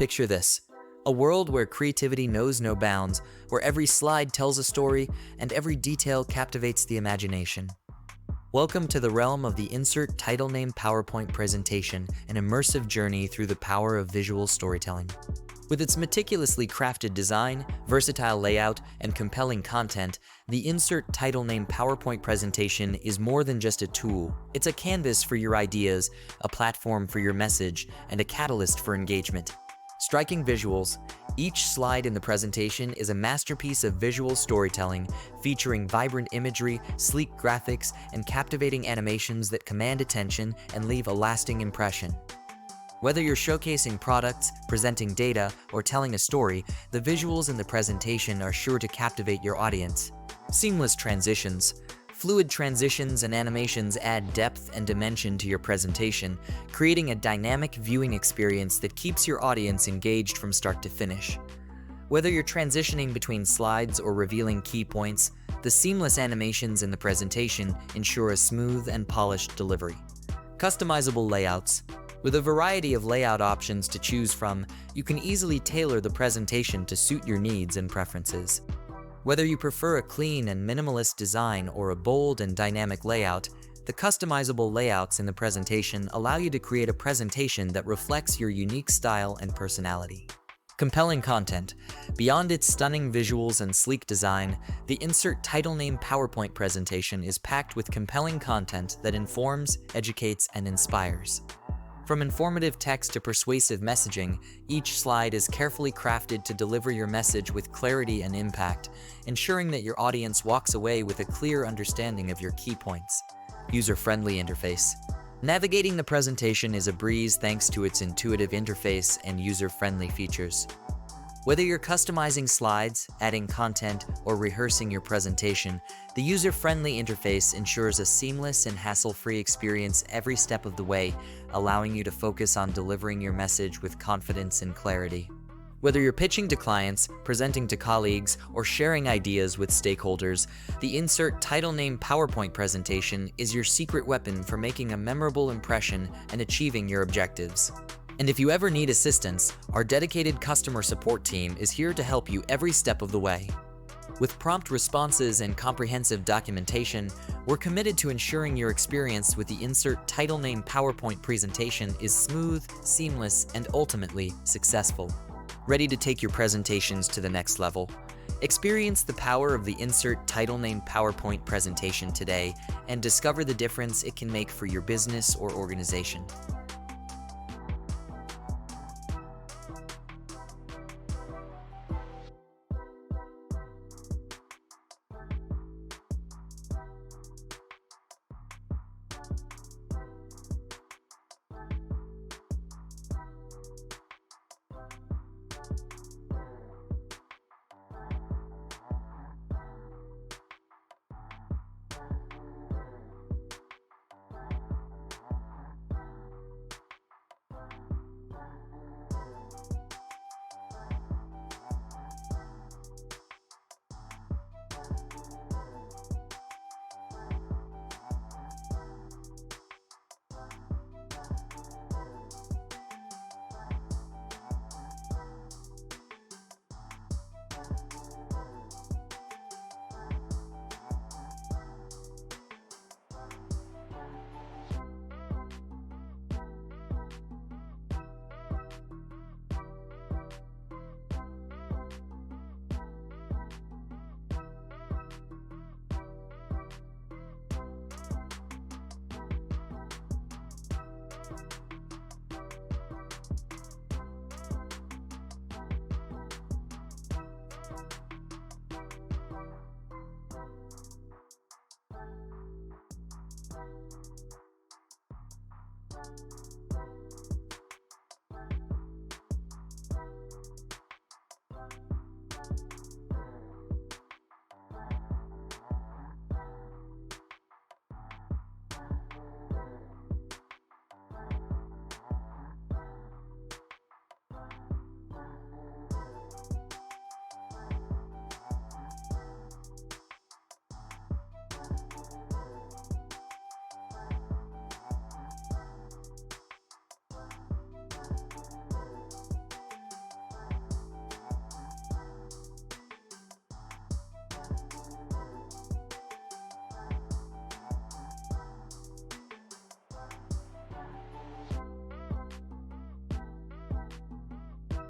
Picture this: a world where creativity knows no bounds, where every slide tells a story and every detail captivates the imagination. Welcome to the realm of the Insert Title Name PowerPoint presentation, an immersive journey through the power of visual storytelling. With its meticulously crafted design, versatile layout, and compelling content, the Insert Title Name PowerPoint presentation is more than just a tool. It's a canvas for your ideas, a platform for your message, and a catalyst for engagement. Striking visuals, each slide in the presentation is a masterpiece of visual storytelling, featuring vibrant imagery, sleek graphics, and captivating animations that command attention and leave a lasting impression. Whether you're showcasing products, presenting data, or telling a story, the visuals in the presentation are sure to captivate your audience. Seamless transitions. Fluid transitions and animations add depth and dimension to your presentation, creating a dynamic viewing experience that keeps your audience engaged from start to finish. Whether you're transitioning between slides or revealing key points, the seamless animations in the presentation ensure a smooth and polished delivery. Customizable layouts. With a variety of layout options to choose from, you can easily tailor the presentation to suit your needs and preferences. Whether you prefer a clean and minimalist design or a bold and dynamic layout, the customizable layouts in the presentation allow you to create a presentation that reflects your unique style and personality. Compelling content. Beyond its stunning visuals and sleek design, the Insert Title Name PowerPoint presentation is packed with compelling content that informs, educates, and inspires. From informative text to persuasive messaging, each slide is carefully crafted to deliver your message with clarity and impact, ensuring that your audience walks away with a clear understanding of your key points. User-friendly interface. Navigating the presentation is a breeze thanks to its intuitive interface and user-friendly features. Whether you're customizing slides, adding content, or rehearsing your presentation, the user-friendly interface ensures a seamless and hassle-free experience every step of the way, allowing you to focus on delivering your message with confidence and clarity. Whether you're pitching to clients, presenting to colleagues, or sharing ideas with stakeholders, the Insert Title Name PowerPoint presentation is your secret weapon for making a memorable impression and achieving your objectives. And if you ever need assistance, our dedicated customer support team is here to help you every step of the way. With prompt responses and comprehensive documentation, we're committed to ensuring your experience with the Insert Title Name PowerPoint presentation is smooth, seamless, and ultimately successful. Ready to take your presentations to the next level? Experience the power of the Insert Title Name PowerPoint presentation today and discover the difference it can make for your business or organization.